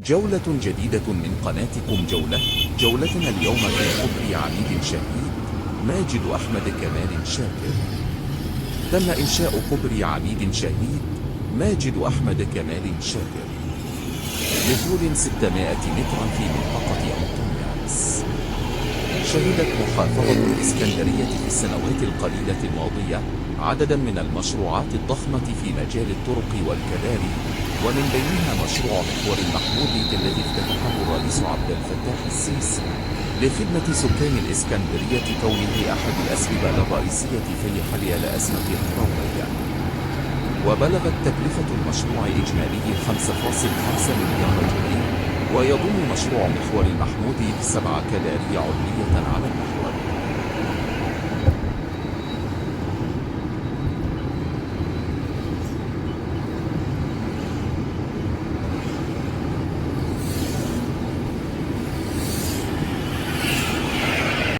جولة جديدة من قناتكم جولتنا اليوم في قبر عميد شهيد ماجد أحمد كمال شاكر. تم إنشاء قبر عميد شهيد ماجد أحمد كمال شاكر بطول 600 مترا في منطقة أنطونيادس. شهدت محافظة الإسكندرية في السنوات القليلة الماضية عددا من المشروعات الضخمة في مجال الطرق والكباري، ومن بينها مشروع محور المحمودي الذي افتتحه الرئيس عبد الفتاح السيسي لخدمة سكان الإسكندرية، كونه أحد الأسباب الرئيسية في حل الأزمة الكروية. وبلغت تكلفة المشروع الإجمالي 5.5 مليار جنيه، ويضم مشروع محور المحمودي 7 كباري علمية على النهر.